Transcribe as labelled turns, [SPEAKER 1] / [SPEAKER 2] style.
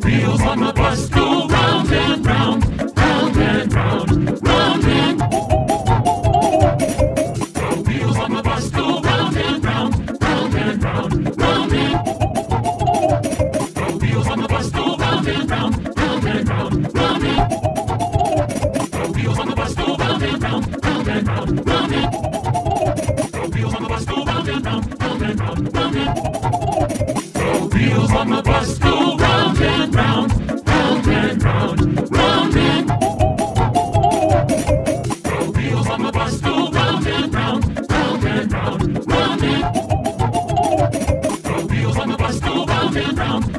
[SPEAKER 1] Wheels on the bus go round and round, round and round, round and the wheels on the bus go round and round, round and round, round and the wheels on the bus go round and round, round and round, round and the wheels on the bus go round and round, round and round, round and the wheels on the bus go round and round, round and round, round and the wheels on the bus go round and round, round and round, round and the wheels on the bus go round and round, round and round, round and the wheels on the bus go round and round.